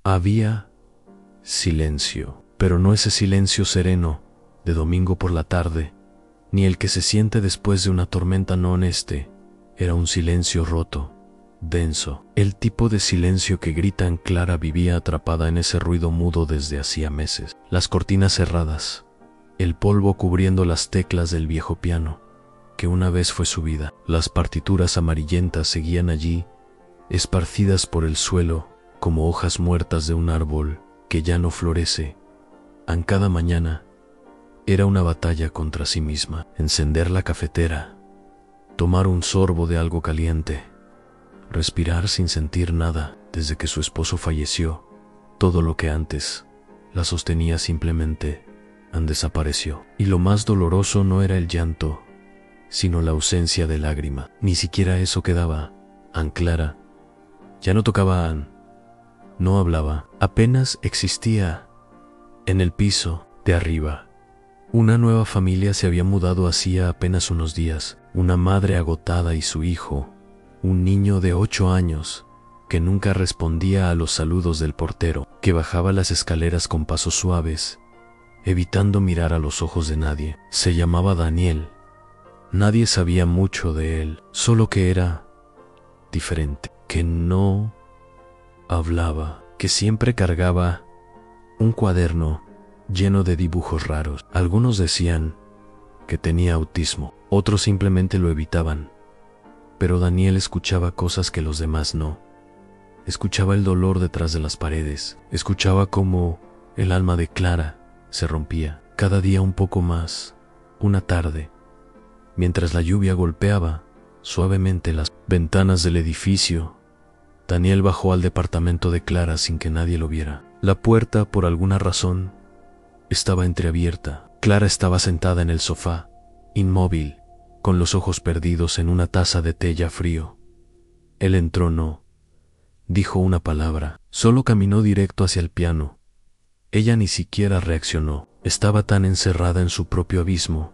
Había silencio, pero no ese silencio sereno de domingo por la tarde, ni el que se siente después de una tormenta, no. Era un silencio roto, denso. El tipo de silencio que gritan. Clara vivía atrapada en ese ruido mudo desde hacía meses. Las cortinas cerradas, el polvo cubriendo las teclas del viejo piano, que una vez fue su vida. Las partituras amarillentas seguían allí, esparcidas por el suelo, como hojas muertas de un árbol que ya no florece. Cada mañana era una batalla contra sí misma. Encender la cafetera, tomar un sorbo de algo caliente, respirar sin sentir nada. Desde que su esposo falleció, todo lo que antes la sostenía simplemente desapareció. Y lo más doloroso no era el llanto, sino la ausencia de lágrima. Ni siquiera eso quedaba. Clara ya no tocaba a Anne, no hablaba, apenas existía. En el piso de arriba, una nueva familia se había mudado hacía apenas unos días. Una madre agotada y su hijo, un niño de 8 años, que nunca respondía a los saludos del portero, que bajaba las escaleras con pasos suaves, evitando mirar a los ojos de nadie. Se llamaba Daniel. Nadie sabía mucho de él, solo que era diferente, que no hablaba, que siempre cargaba un cuaderno lleno de dibujos raros. Algunos decían que tenía autismo, otros simplemente lo evitaban. Pero Daniel escuchaba cosas que los demás no. Escuchaba el dolor detrás de las paredes, escuchaba cómo el alma de Clara se rompía, cada día un poco más. Una tarde, mientras la lluvia golpeaba suavemente las ventanas del edificio, Daniel bajó al departamento de Clara sin que nadie lo viera. La puerta, por alguna razón, estaba entreabierta. Clara estaba sentada en el sofá, inmóvil, con los ojos perdidos en una taza de té ya frío. Él entró, no dijo una palabra, solo caminó directo hacia el piano. Ella ni siquiera reaccionó. Estaba tan encerrada en su propio abismo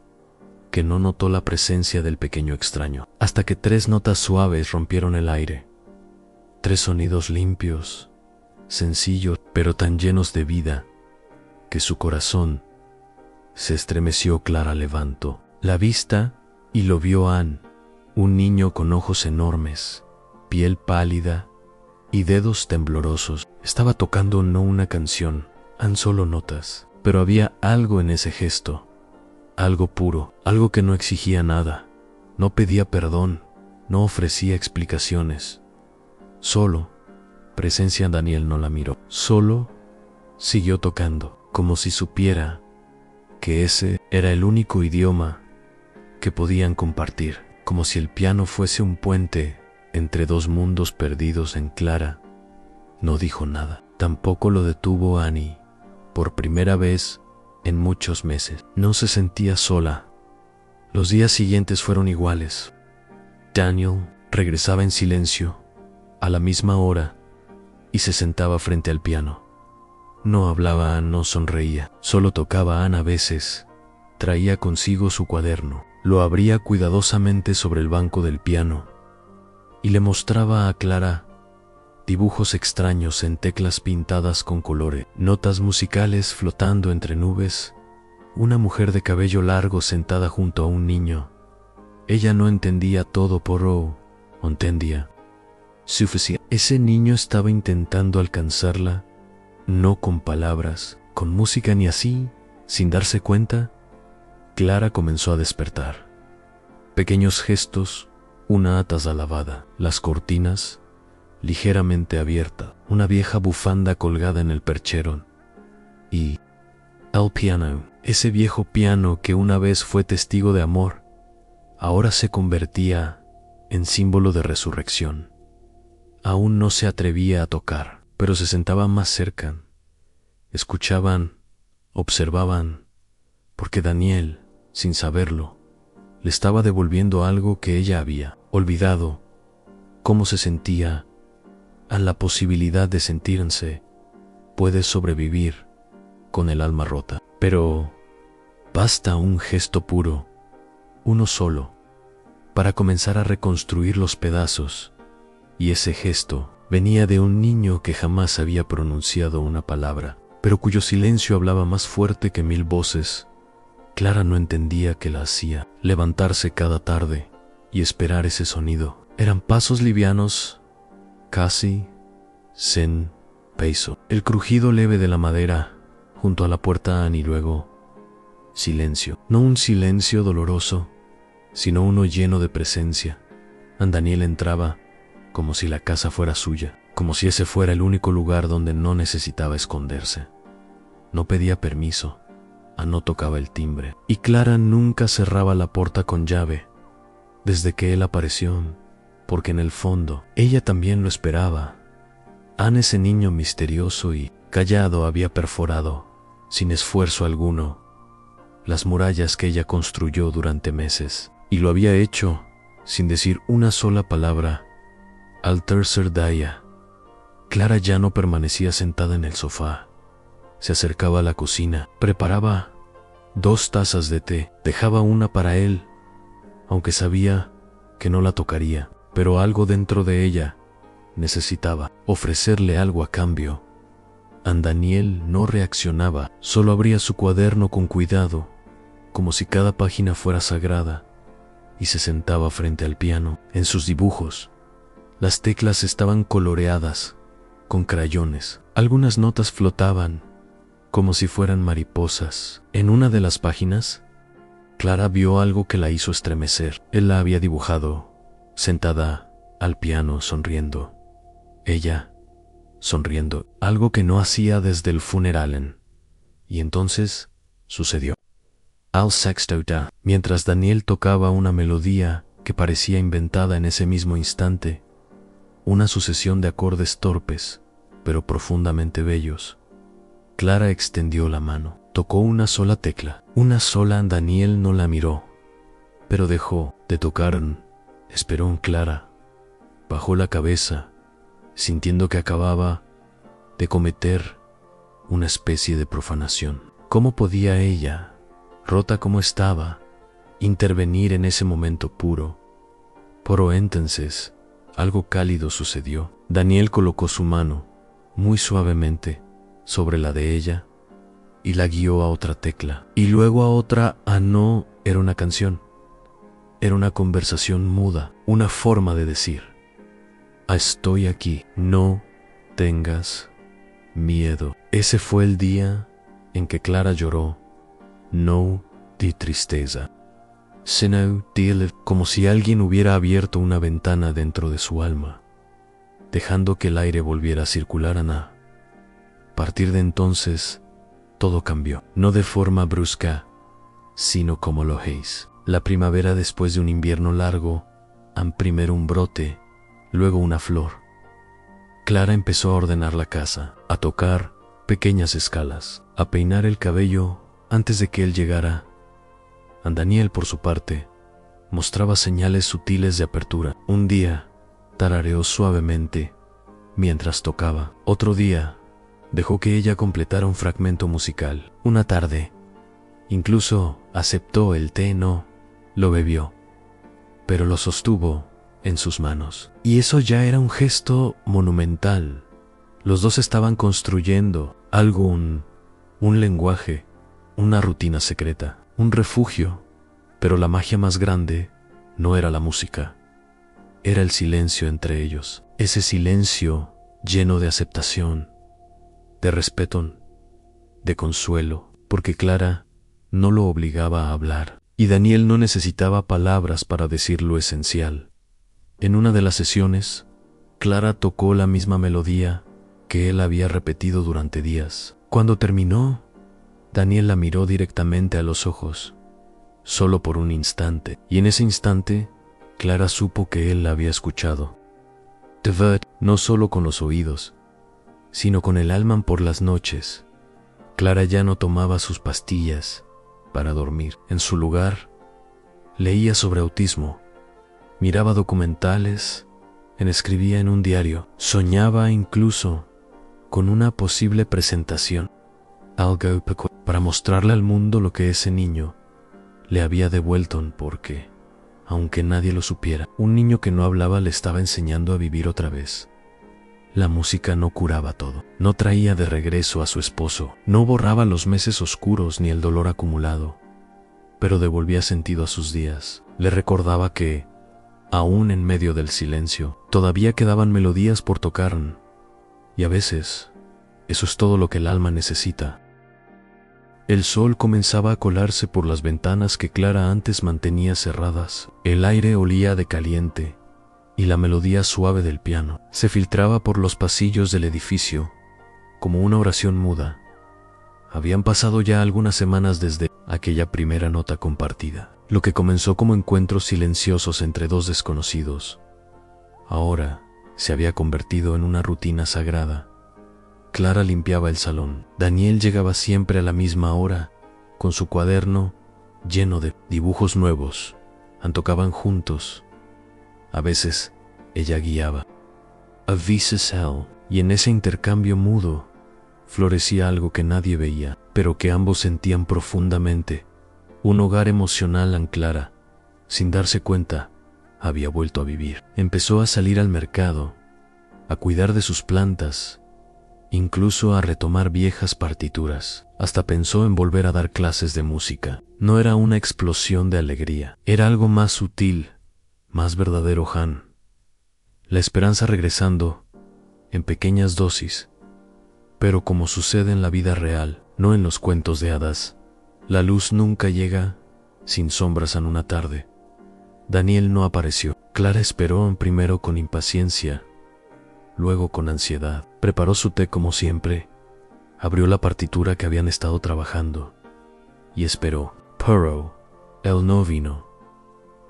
que no notó la presencia del pequeño extraño, hasta que 3 notas suaves rompieron el aire. 3 sonidos limpios, sencillos, pero tan llenos de vida que su corazón se estremeció. Clara levantó la vista y lo vio a Anne, un niño con ojos enormes, piel pálida y dedos temblorosos. Estaba tocando no una canción, solo notas, pero había algo en ese gesto, algo puro, algo que no exigía nada, no pedía perdón, no ofrecía explicaciones. Solo presencia. Daniel no la miró, solo siguió tocando, como si supiera que ese era el único idioma que podían compartir, como si el piano fuese un puente entre 2 mundos perdidos. En Clara no dijo nada, tampoco lo detuvo Annie. Por primera vez en muchos meses, no se sentía sola. Los días siguientes fueron iguales. Daniel regresaba en silencio, a la misma hora, y se sentaba frente al piano. No hablaba, no sonreía, solo tocaba. Anne a veces traía consigo su cuaderno, lo abría cuidadosamente sobre el banco del piano y le mostraba a Clara dibujos extraños en teclas pintadas con colores, notas musicales flotando entre nubes, una mujer de cabello largo sentada junto a un niño. Ella no entendía todo, pero entendía suficiente. Ese niño estaba intentando alcanzarla, no con palabras, con música ni así, sin darse cuenta. Clara comenzó a despertar. Pequeños gestos, una taza lavada, las cortinas ligeramente abierta, una vieja bufanda colgada en el perchero y el piano, ese viejo piano que una vez fue testigo de amor, ahora se convertía en símbolo de resurrección. Aún no se atrevía a tocar, pero se sentaba más cerca. Escuchaban, observaban, porque Daniel, sin saberlo, le estaba devolviendo algo que ella había olvidado, cómo se sentía, a la posibilidad de sentirse. Puedes sobrevivir con el alma rota, pero basta un gesto puro, uno solo, para comenzar a reconstruir los pedazos, y ese gesto Venía de un niño que jamás había pronunciado una palabra, pero cuyo silencio hablaba más fuerte que 1000 voces. Clara no entendía qué la hacía levantarse cada tarde y esperar ese sonido. Eran pasos livianos, casi sin peso. El crujido leve de la madera junto a la puerta y luego silencio. No un silencio doloroso, sino uno lleno de presencia. Daniel entraba como si la casa fuera suya, como si ese fuera el único lugar donde no necesitaba esconderse. No pedía permiso, no tocaba el timbre, y Clara nunca cerraba la puerta con llave desde que él apareció, porque en el fondo ella también lo esperaba. Ese niño misterioso y callado había perforado, sin esfuerzo alguno, las murallas que ella construyó durante meses, y lo había hecho sin decir una sola palabra. Al tercer día, Clara ya no permanecía sentada en el sofá. Se acercaba a la cocina, preparaba 2 tazas de té, dejaba una para él, aunque sabía que no la tocaría, pero algo dentro de ella necesitaba ofrecerle algo a cambio. Daniel no reaccionaba, solo abría su cuaderno con cuidado, como si cada página fuera sagrada, y se sentaba frente al piano. En sus dibujos, las teclas estaban coloreadas con crayones. Algunas notas flotaban como si fueran mariposas. En una de las páginas, Clara vio algo que la hizo estremecer. Él la había dibujado, sentada al piano, sonriendo. Ella, sonriendo, algo que no hacía desde el funeral. Y entonces sucedió. Al sexto día, mientras Daniel tocaba una melodía que parecía inventada en ese mismo instante, una sucesión de acordes torpes, pero profundamente bellos, Clara extendió la mano, tocó una sola tecla, una sola. Daniel no la miró, pero dejó de tocar. Esperó en Clara, bajó la cabeza, sintiendo que acababa de cometer una especie de profanación. ¿Cómo podía ella, rota como estaba, intervenir en ese momento puro? Pero entonces, algo cálido sucedió. Daniel colocó su mano, muy suavemente, sobre la de ella, y la guió a otra tecla, y luego a otra. No era una canción, era una conversación muda, una forma de decir: estoy aquí, no tengas miedo. Ese fue el día en que Clara lloró, no de tristeza, sino de como si alguien hubiera abierto una ventana dentro de su alma, dejando que el aire volviera a circular. A partir de entonces, todo cambió, no de forma brusca, sino como lo es. La primavera después de un invierno largo, primero un brote, luego una flor. Clara empezó a ordenar la casa, a tocar pequeñas escalas, a peinar el cabello antes de que él llegara. Daniel, por su parte, mostraba señales sutiles de apertura. Un día, tarareó suavemente mientras tocaba. Otro día, dejó que ella completara un fragmento musical. Una tarde, incluso aceptó el té. No lo bebió, pero lo sostuvo en sus manos. Y eso ya era un gesto monumental. Los dos estaban construyendo algo, un lenguaje, una rutina secreta, un refugio. Pero la magia más grande no era la música, era el silencio entre ellos. Ese silencio lleno de aceptación, de respeto, de consuelo, porque Clara no lo obligaba a hablar, y Daniel no necesitaba palabras para decir lo esencial. En una de las sesiones, Clara tocó la misma melodía que él había repetido durante días. Cuando terminó, Daniel la miró directamente a los ojos, solo por un instante, y en ese instante, Clara supo que él la había escuchado. De verdad, no solo con los oídos, sino con el alma. Por las noches, Clara ya no tomaba sus pastillas para dormir. En su lugar, leía sobre autismo, miraba documentales, escribía en un diario, soñaba incluso con una posible presentación, algo para mostrarle al mundo lo que ese niño le había devuelto, porque, aunque nadie lo supiera, un niño que no hablaba le estaba enseñando a vivir otra vez. La música no curaba todo, no traía de regreso a su esposo, no borraba los meses oscuros ni el dolor acumulado, pero devolvía sentido a sus días. Le recordaba que, aún en medio del silencio, todavía quedaban melodías por tocar, y a veces, eso es todo lo que el alma necesita. El sol comenzaba a colarse por las ventanas que Clara antes mantenía cerradas. El aire olía de caliente, y la melodía suave del piano se filtraba por los pasillos del edificio, como una oración muda. Habían pasado ya algunas semanas desde aquella primera nota compartida, lo que comenzó como encuentros silenciosos entre dos desconocidos. Ahora se había convertido en una rutina sagrada. Clara limpiaba el salón. Daniel llegaba siempre a la misma hora, con su cuaderno lleno de dibujos nuevos. Tocaban juntos. A veces, ella guiaba. A veces él, y en ese intercambio mudo, florecía algo que nadie veía, pero que ambos sentían profundamente. Un hogar emocional en Clara, sin darse cuenta, había vuelto a vivir. Empezó a salir al mercado, a cuidar de sus plantas, incluso a retomar viejas partituras. Hasta pensó en volver a dar clases de música. No era una explosión de alegría, era algo más sutil, más verdadero. La esperanza regresando, en pequeñas dosis, pero como sucede en la vida real, no en los cuentos de hadas, la luz nunca llega sin sombras en una tarde. Daniel no apareció. Clara esperó primero con impaciencia, luego con ansiedad. Preparó su té como siempre, abrió la partitura que habían estado trabajando y esperó. Pero él no vino.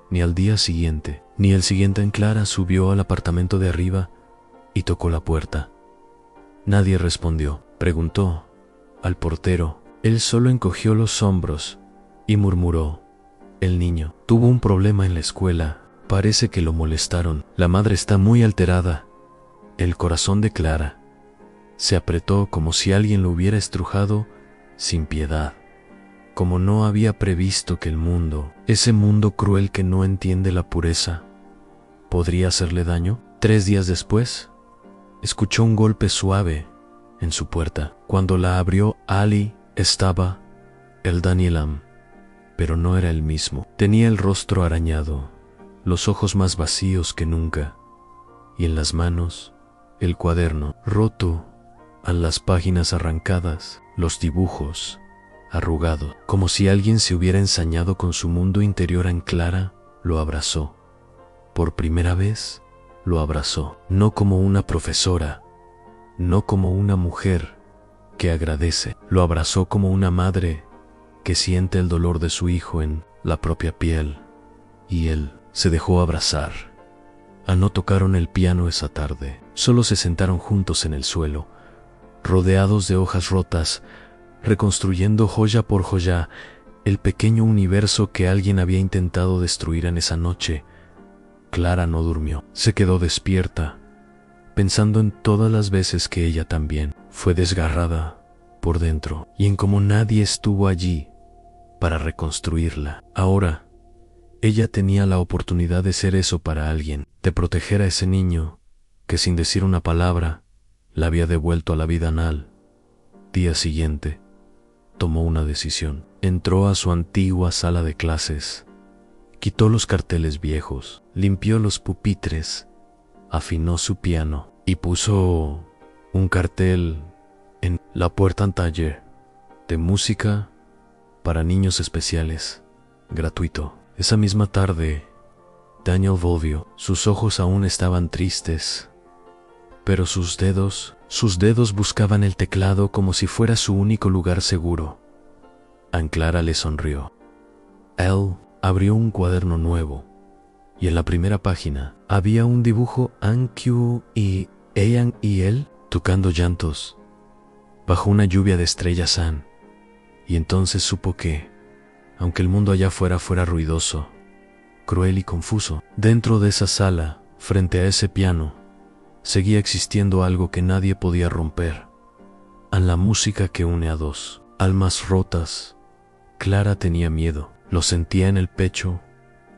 Ni al día siguiente, ni el siguiente. Clara subió al apartamento de arriba y tocó la puerta. Nadie respondió. Preguntó al portero. Él solo encogió los hombros y murmuró: el niño tuvo un problema en la escuela, parece que lo molestaron. La madre está muy alterada. El corazón de Clara se apretó como si alguien lo hubiera estrujado sin piedad. Como no había previsto que el mundo, ese mundo cruel que no entiende la pureza, podría hacerle daño. 3 días después, escuchó un golpe suave en su puerta. Cuando la abrió, Ali estaba el Danielam, pero no era el mismo. Tenía el rostro arañado, los ojos más vacíos que nunca, y en las manos, el cuaderno roto, a las páginas arrancadas, los dibujos arrugados. Como si alguien se hubiera ensañado con su mundo interior. Clara lo abrazó. Por primera vez, lo abrazó. No como una profesora, no como una mujer que agradece. Lo abrazó como una madre que siente el dolor de su hijo en la propia piel. Y él se dejó abrazar. No tocaron el piano esa tarde. Solo se sentaron juntos en el suelo, rodeados de hojas rotas, reconstruyendo joya por joya el pequeño universo que alguien había intentado destruir en esa noche. Clara no durmió. Se quedó despierta, pensando en todas las veces que ella también fue desgarrada por dentro y en cómo nadie estuvo allí para reconstruirla. Ahora, ella tenía la oportunidad de ser eso para alguien, de proteger a ese niño que sin decir una palabra la había devuelto a la vida anal. Día siguiente, tomó una decisión. Entró a su antigua sala de clases, quitó los carteles viejos, limpió los pupitres, afinó su piano y puso un cartel en la puerta en taller de música para niños especiales, gratuito. Esa misma tarde, Daniel volvió. Sus ojos aún estaban tristes, pero sus dedos buscaban el teclado como si fuera su único lugar seguro. Clara le sonrió. Él abrió un cuaderno nuevo, y en la primera página había un dibujo Q y Eyan y él tocando llantos bajo una lluvia de estrellas. Y entonces supo que, aunque el mundo allá afuera fuera ruidoso, cruel y confuso, dentro de esa sala, frente a ese piano, seguía existiendo algo que nadie podía romper. La música que une a dos almas rotas. Clara tenía miedo, lo sentía en el pecho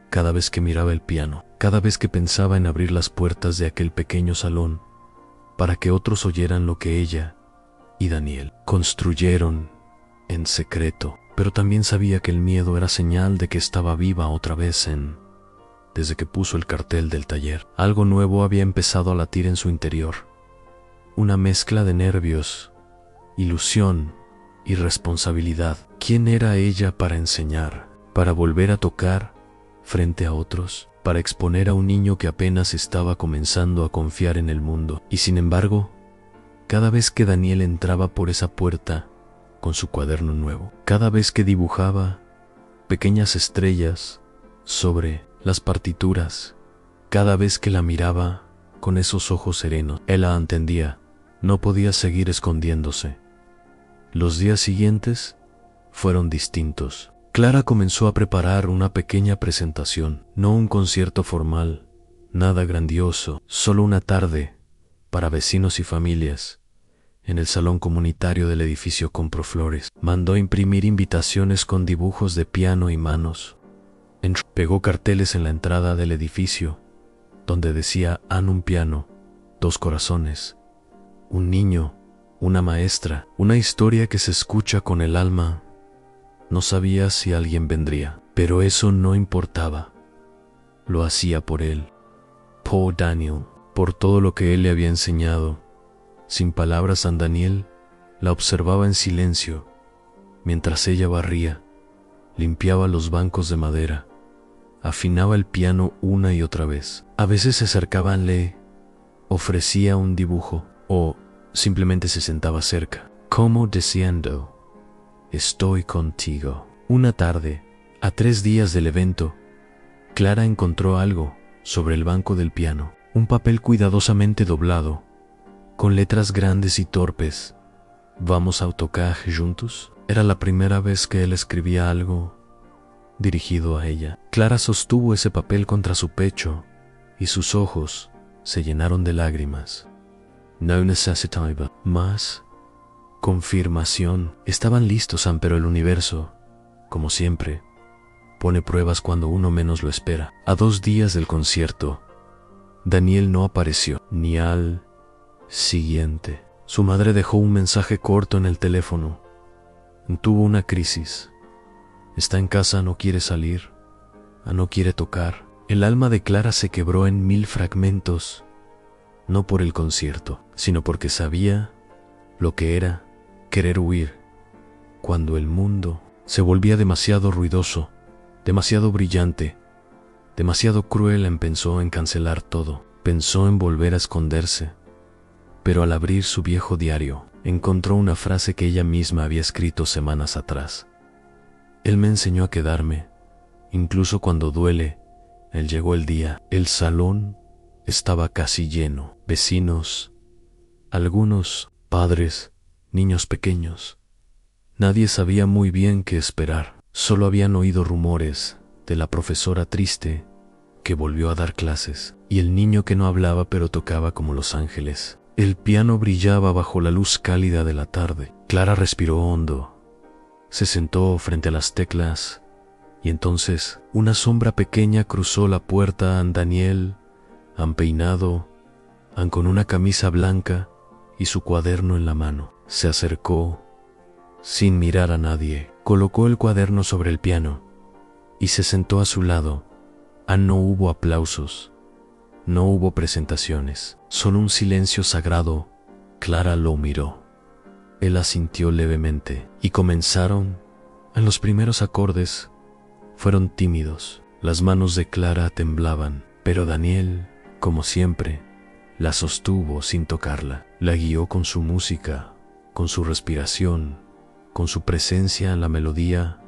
cada vez que miraba el piano, cada vez que pensaba en abrir las puertas de aquel pequeño salón para que otros oyeran lo que ella y Daniel construyeron en secreto. Pero también sabía que el miedo era señal de que estaba viva otra vez desde que puso el cartel del taller. Algo nuevo había empezado a latir en su interior. Una mezcla de nervios, ilusión y responsabilidad. ¿Quién era ella para enseñar? Para volver a tocar frente a otros, para exponer a un niño que apenas estaba comenzando a confiar en el mundo. Y sin embargo, cada vez que Daniel entraba por esa puerta con su cuaderno nuevo, cada vez que dibujaba pequeñas estrellas sobre las partituras, cada vez que la miraba con esos ojos serenos, él la entendía. No podía seguir escondiéndose. Los días siguientes fueron distintos. Clara comenzó a preparar una pequeña presentación, no un concierto formal, nada grandioso, solo una tarde para vecinos y familias. En el salón comunitario del edificio compró flores, mandó imprimir invitaciones con dibujos de piano y manos. Pegó carteles en la entrada del edificio, donde decía un piano, 2 corazones, un niño, una maestra, una historia que se escucha con el alma. No sabía si alguien vendría, pero eso no importaba. Lo hacía por él, por Daniel, por todo lo que él le había enseñado. Sin palabras, San Daniel la observaba en silencio, mientras ella barría, limpiaba los bancos de madera, afinaba el piano una y otra vez. A veces se acercaba, le ofrecía un dibujo o simplemente se sentaba cerca, como diciendo: estoy contigo. Una tarde, a 3 días del evento, Clara encontró algo sobre el banco del piano, un papel cuidadosamente doblado, con letras grandes y torpes. ¿Vamos a tocar juntos? Era la primera vez que él escribía algo dirigido a ella. Clara sostuvo ese papel contra su pecho y sus ojos se llenaron de lágrimas. No necesitaba más confirmación. Estaban listos, pero el universo, como siempre, pone pruebas cuando uno menos lo espera. A 2 días del concierto, Daniel no apareció, ni al siguiente. Su madre dejó un mensaje corto en el teléfono. Tuvo una crisis. Está en casa, no quiere salir, no quiere tocar. El alma de Clara se quebró en 1000 fragmentos, no por el concierto, sino porque sabía lo que era querer huir. Cuando el mundo se volvía demasiado ruidoso, demasiado brillante, demasiado cruel, pensó en cancelar todo. Pensó en volver a esconderse. Pero al abrir su viejo diario, encontró una frase que ella misma había escrito semanas atrás. Él me enseñó a quedarme, incluso cuando duele. Llegó el día. El salón estaba casi lleno. Vecinos, algunos padres, niños pequeños. Nadie sabía muy bien qué esperar. Solo habían oído rumores de la profesora triste que volvió a dar clases y el niño que no hablaba pero tocaba como los ángeles. El piano brillaba bajo la luz cálida de la tarde. Clara respiró hondo. Se sentó frente a las teclas y entonces una sombra pequeña cruzó la puerta. Daniel, peinado, con una camisa blanca y su cuaderno en la mano. Se acercó sin mirar a nadie. Colocó el cuaderno sobre el piano y se sentó a su lado. No hubo aplausos, no hubo presentaciones, solo un silencio sagrado. Clara lo miró. Él asintió levemente y comenzaron. Los primeros acordes fueron tímidos. Las manos de Clara temblaban, pero Daniel, como siempre, la sostuvo sin tocarla. La guió con su música, con su respiración, con su presencia. La melodía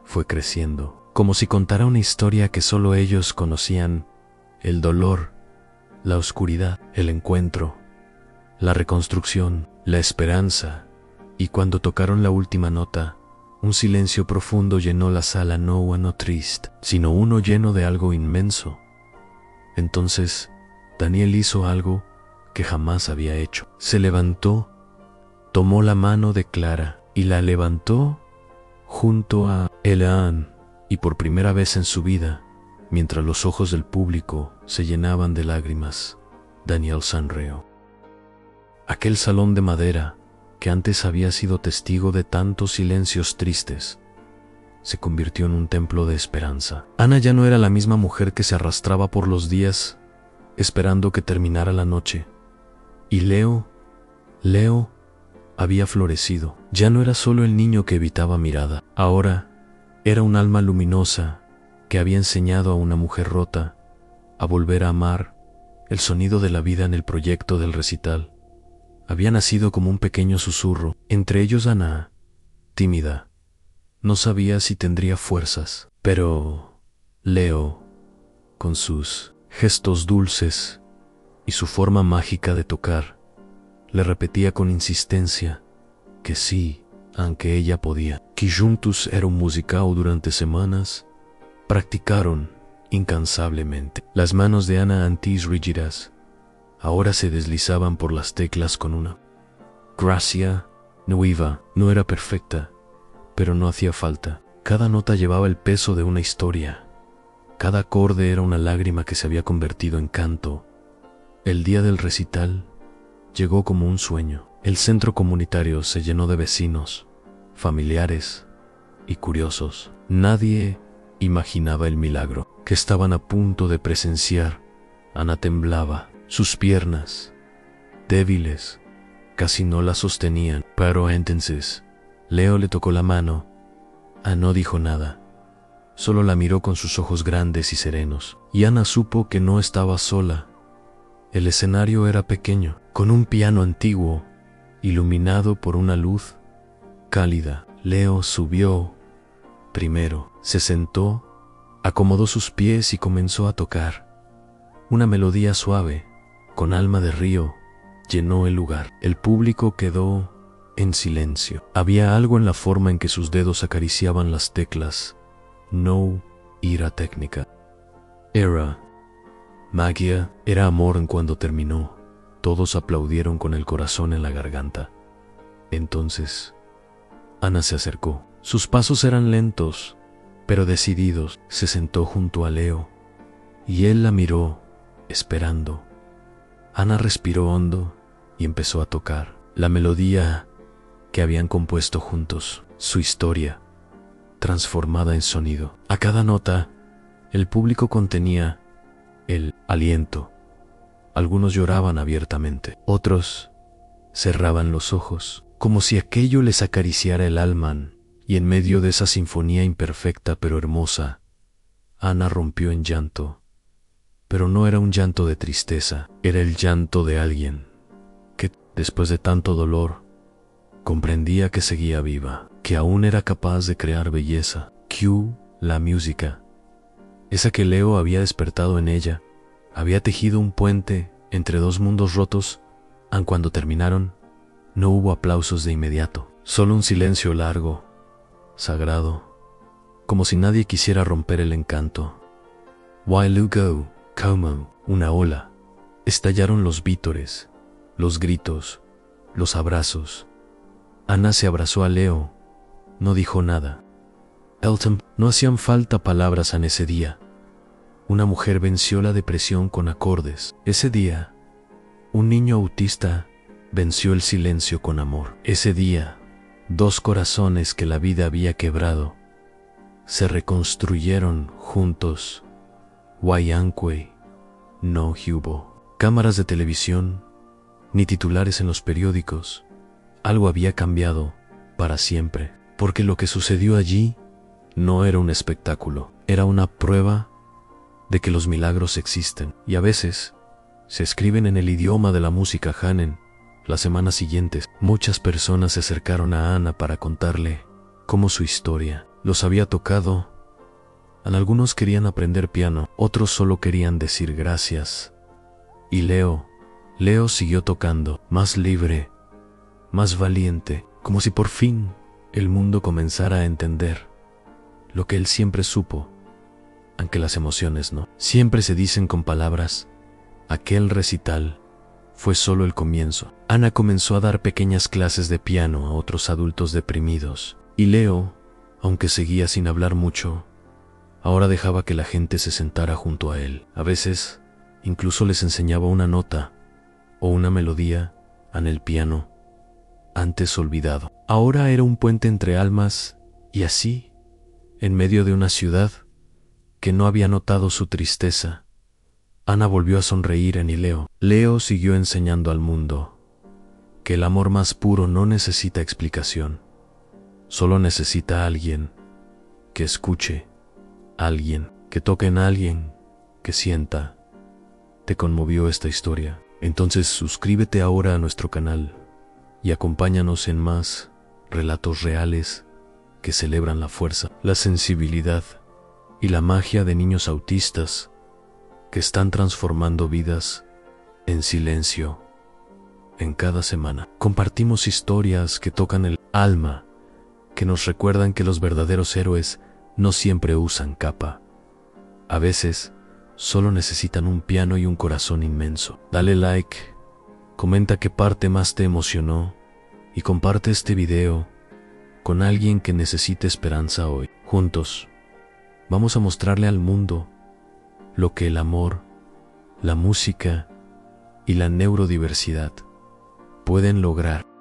fue creciendo, como si contara una historia que solo ellos conocían. El dolor, la oscuridad, el encuentro, la reconstrucción, la esperanza. Y cuando tocaron la última nota, un silencio profundo llenó la sala. No uno triste, sino uno lleno de algo inmenso. Entonces, Daniel hizo algo que jamás había hecho. Se levantó, tomó la mano de Clara y la levantó junto a él, y por primera vez en su vida, mientras los ojos del público se llenaban de lágrimas, Daniel sonrió. Aquel salón de madera, que antes había sido testigo de tantos silencios tristes, se convirtió en un templo de esperanza. Ana ya no era la misma mujer que se arrastraba por los días esperando que terminara la noche. Y Leo había florecido. Ya no era solo el niño que evitaba mirada. Ahora era un alma luminosa que había enseñado a una mujer rota a volver a amar. El sonido de la vida en el proyecto del recital había nacido como un pequeño susurro. Entre ellos Ana, tímida, no sabía si tendría fuerzas. Pero Leo, con sus gestos dulces y su forma mágica de tocar, le repetía con insistencia que sí, aunque ella podía. Que juntos era un musicao durante semanas. Practicaron incansablemente. Las manos de Ana, antes rígidas, ahora se deslizaban por las teclas con una gracia nueva. No era perfecta, pero no hacía falta. Cada nota llevaba el peso de una historia. Cada acorde era una lágrima que se había convertido en canto. El día del recital llegó como un sueño. El centro comunitario se llenó de vecinos, familiares y curiosos. Nadie imaginaba el milagro que estaban a punto de presenciar. Ana temblaba. Sus piernas, débiles, casi no la sostenían. Pero entonces Leo le tocó la mano. Ana no dijo nada. Solo la miró con sus ojos grandes y serenos. Y Ana supo que no estaba sola. El escenario era pequeño, con un piano antiguo, iluminado por una luz cálida. Leo subió primero, se sentó, acomodó sus pies y comenzó a tocar. Una melodía suave, con alma de río, llenó el lugar. El público quedó en silencio. Había algo en la forma en que sus dedos acariciaban las teclas. No ira técnica. Era magia, era amor. En cuando terminó, todos aplaudieron con el corazón en la garganta. Entonces, Ana se acercó. Sus pasos eran lentos, pero decididos. Se sentó junto a Leo, y él la miró, esperando. Ana respiró hondo y empezó a tocar la melodía que habían compuesto juntos, su historia, transformada en sonido. A cada nota, el público contenía el aliento. Algunos lloraban abiertamente, otros cerraban los ojos, como si aquello les acariciara el alma, y en medio de esa sinfonía imperfecta pero hermosa, Ana rompió en llanto. Pero no era un llanto de tristeza, era el llanto de alguien que, después de tanto dolor, comprendía que seguía viva, que aún era capaz de crear belleza. La música, esa que Leo había despertado en ella, había tejido un puente entre dos mundos rotos. Aun cuando terminaron, no hubo aplausos de inmediato, solo un silencio largo, sagrado, como si nadie quisiera romper el encanto. While you go, como una ola, estallaron los vítores, los gritos, los abrazos. Ana se abrazó a Leo, no dijo nada. Elton, no hacían falta palabras en ese día. Una mujer venció la depresión con acordes. Ese día, un niño autista venció el silencio con amor. Ese día, dos corazones que la vida había quebrado se reconstruyeron juntos. Guayanque no hubo cámaras de televisión ni titulares en los periódicos. Algo había cambiado para siempre, porque lo que sucedió allí no era un espectáculo, era una prueba de que los milagros existen, y a veces se escriben en el idioma de la música Hanen. Las semanas siguientes, muchas personas se acercaron a Ana para contarle cómo su historia los había tocado. Algunos querían aprender piano, otros solo querían decir gracias. Y Leo siguió tocando, más libre, más valiente, como si por fin el mundo comenzara a entender lo que él siempre supo, aunque las emociones no siempre se dicen con palabras. Aquel recital fue solo el comienzo. Ana comenzó a dar pequeñas clases de piano a otros adultos deprimidos, y Leo, aunque seguía sin hablar mucho, ahora dejaba que la gente se sentara junto a él. A veces, incluso les enseñaba una nota o una melodía en el piano, antes olvidado. Ahora era un puente entre almas y así, en medio de una ciudad que no había notado su tristeza, Ana volvió a sonreír en Leo. Leo siguió enseñando al mundo que el amor más puro no necesita explicación, solo necesita a alguien que escuche, alguien que toque en alguien que sienta. ¿Te conmovió esta historia? Entonces suscríbete ahora a nuestro canal y acompáñanos en más relatos reales que celebran la fuerza, la sensibilidad y la magia de niños autistas que están transformando vidas en silencio. En cada semana compartimos historias que tocan el alma, que nos recuerdan que los verdaderos héroes no siempre usan capa. A veces, solo necesitan un piano y un corazón inmenso. Dale like, comenta qué parte más te emocionó y comparte este video con alguien que necesite esperanza hoy. Juntos, vamos a mostrarle al mundo lo que el amor, la música y la neurodiversidad pueden lograr.